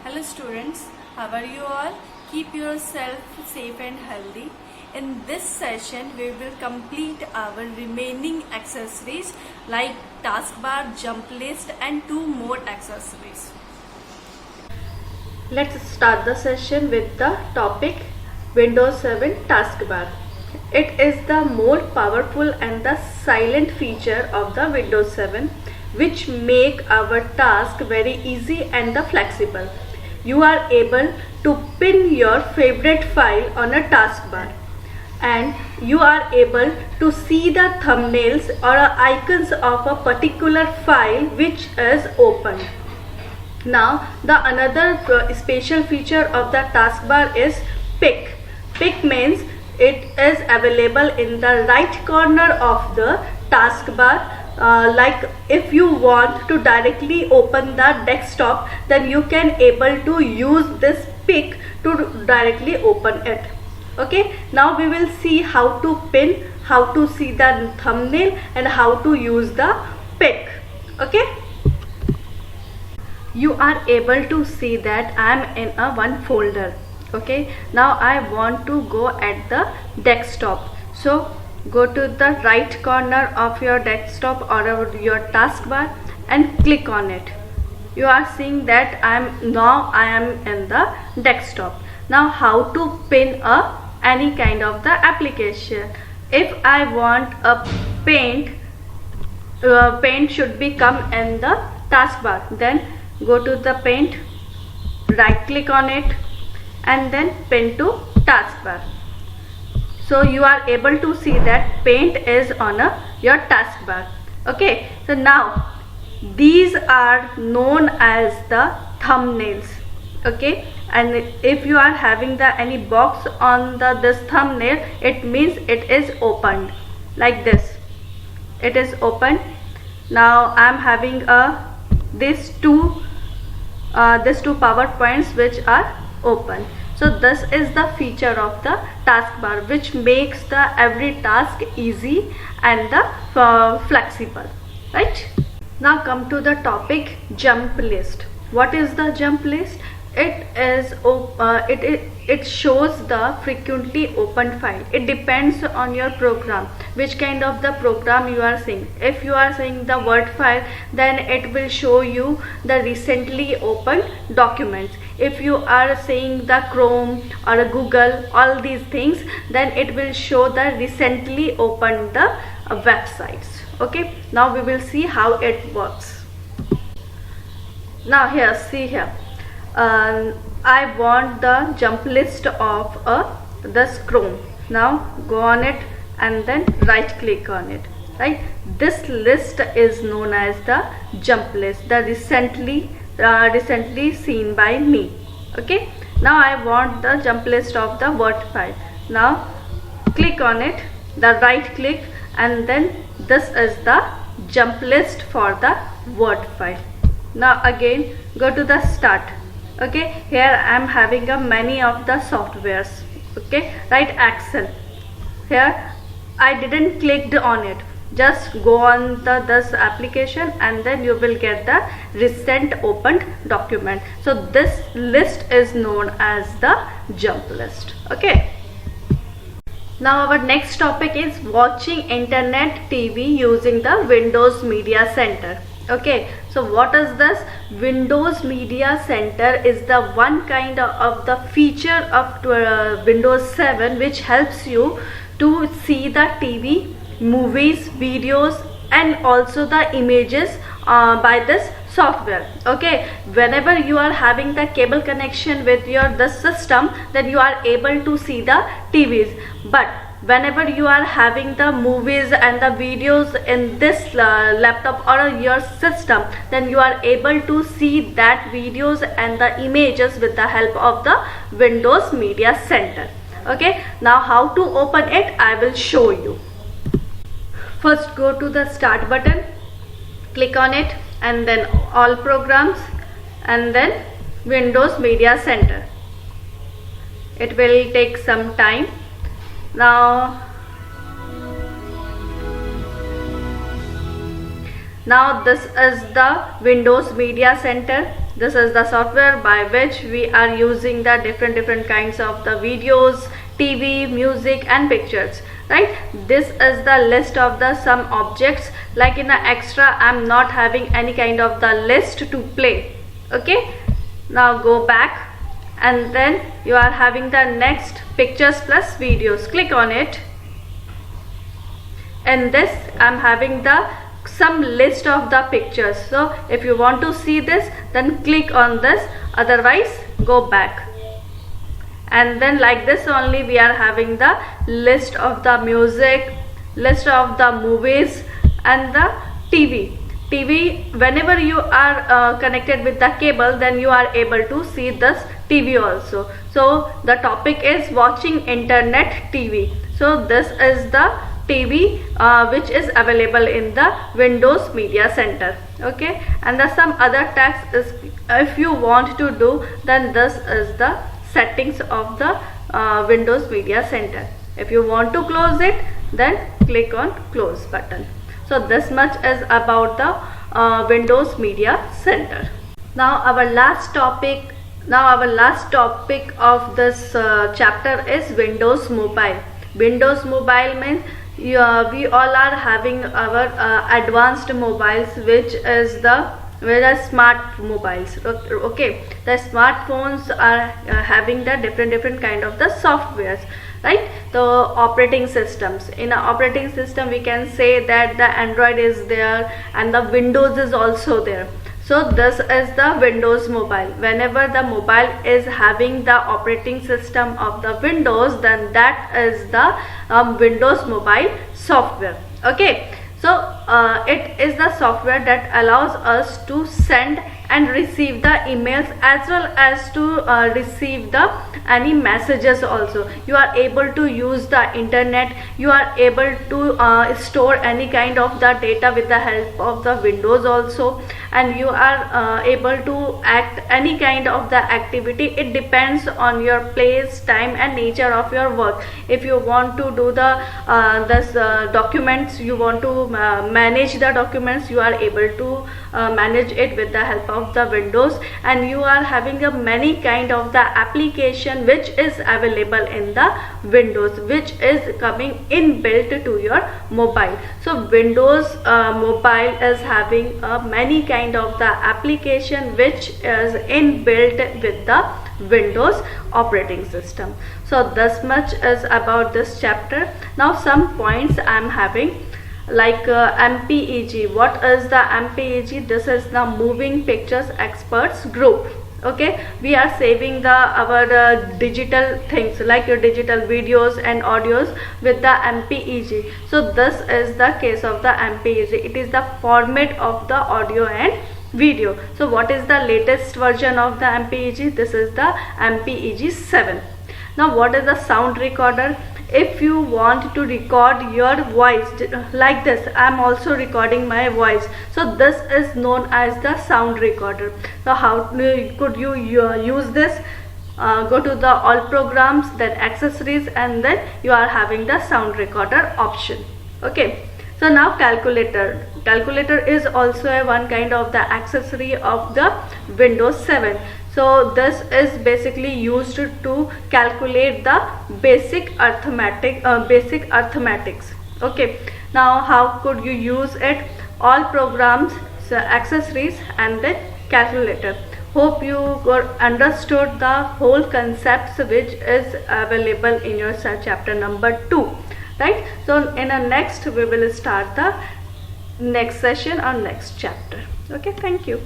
Hello students, how are you all? Keep yourself safe and healthy. In this session, we will complete our remaining accessories like taskbar, jump list and 2 more accessories. Let's start the session with the topic Windows 7 taskbar. It is the more powerful and the silent feature of the Windows 7 which make our task very easy and the flexible. You are able to pin your favorite file on a taskbar and you are able to see the thumbnails or icons of a particular file which is opened. Now the another special feature of the taskbar is pick. Pick means it is available in the right corner of the taskbar. Like if you want to directly open the desktop, then you can able to use this pick to directly open it. Okay, now we will see how to pin, how to see the thumbnail and how to use the pick. Okay, you are able to see that I am in a one folder. Okay, now I want to go at the desktop, so go to the right corner of your desktop or your taskbar and click on it. You are seeing that I am in the desktop. Now how to pin any kind of the application. If I want a paint should be come in the taskbar, then go to the paint, right click on it and then pin to taskbar. So you are able to see that paint is on your taskbar. Okay, so now these are known as the thumbnails. Okay, and if you are having the any box on this thumbnail, it means it is opened like this. It is open. Now I am having these two PowerPoints which are open. So this is the feature of the taskbar which makes the every task easy and the flexible, right? Now come to the topic jump list. What is the jump list? It is it shows the frequently opened file. It depends on your program, which kind of the program you are seeing. If you are seeing the Word file, then it will show you the recently opened documents. If you are seeing the Chrome or Google, all these things, then it will show the recently opened the websites. Okay, now we will see how it works. Now here, see here, I want the jump list of this Chrome. Now go on it and then right click on it, right? This list is known as the jump list, the recently seen by me. Okay, now I want the jump list of the Word file. Now click on it, the right click, and then this is the jump list for the Word file. Now again go to the start. Okay, here I am having many of the softwares. Okay, right, Excel. Here I didn't clicked on it. Just go on this application and then you will get the recent opened document. So this list is known as the jump list. Okay, now our next topic is watching internet TV using the Windows Media Center. Okay, so what is this? Windows Media Center is the one kind of the feature of Windows 7 which helps you to see the TV, movies, videos and also the images by this software. Okay, whenever you are having the cable connection with this system, then you are able to see the TVs, but whenever you are having the movies and the videos in this laptop or your system, then you are able to see that videos and the images with the help of the Windows Media Center. Okay, now how to open it I will show you. First go to the start button, click on it and then all programs and then Windows Media Center. It will take some time. Now this is the Windows Media Center. This is the software by which we are using the different kinds of the videos, TV, music and pictures, right? This is the list of the some objects. Like in the extra, I'm not having any kind of the list to play. Okay, now go back and then you are having the next pictures plus videos. Click on it. In this I'm having the some list of the pictures. So if you want to see this, then click on this, otherwise go back. And then like this only we are having the list of the music, list of the movies and the TV. Whenever you are connected with the cable, then you are able to see this TV also. So the topic is watching internet TV. So this is the TV which is available in the Windows Media Center. Okay, and the some other tags is, if you want to do, then this is the settings of the Windows Media Center. If you want to close it, then click on close button. So this much is about the Windows Media Center. Now our last topic of this chapter is Windows Mobile. Windows Mobile means we all are having our advanced mobiles, which is the smart mobiles. Okay, the smartphones are having the different kind of the softwares, right? The operating systems. In an operating system we can say that the Android is there and the Windows is also there. So this is the Windows Mobile. Whenever the mobile is having the operating system of the Windows, then that is the Windows Mobile software. Okay, so it is the software that allows us to send and receive the emails as well as to receive the any messages also. You are able to use the internet. You are able to store any kind of the data with the help of the Windows also, and you are able to act any kind of the activity. It depends on your place, time and nature of your work. If you want to do the documents, you want to manage the documents, you are able to manage it with the help of the Windows. And you are having a many kind of the application which is available in the Windows, which is coming inbuilt to your mobile. So Windows Mobile is having many kind of the application which is inbuilt with the Windows operating system. So this much is about this chapter. Now some points I am having, like MPEG. What is the MPEG? This is the Moving Pictures Experts Group. Okay, we are saving our digital things like your digital videos and audios with the MPEG. So this is the case of the MPEG. It is the format of the audio and video. So what is the latest version of the MPEG? This is the MPEG 7. Now what is the sound recorder? If you want to record your voice like this, I am also recording my voice. So this is known as the sound recorder. So how could you use this? Go to the all programs, then accessories, and then you are having the sound recorder option. Okay. So now calculator. Calculator is also a one kind of the accessory of the Windows 7. So this is basically used to calculate the basic arithmetics. Okay. Now how could you use it? All programs, so accessories, and then calculator. Hope you understood the whole concepts which is available in your chapter number 2. Right? So in the next we will start the next session or next chapter. Okay, thank you.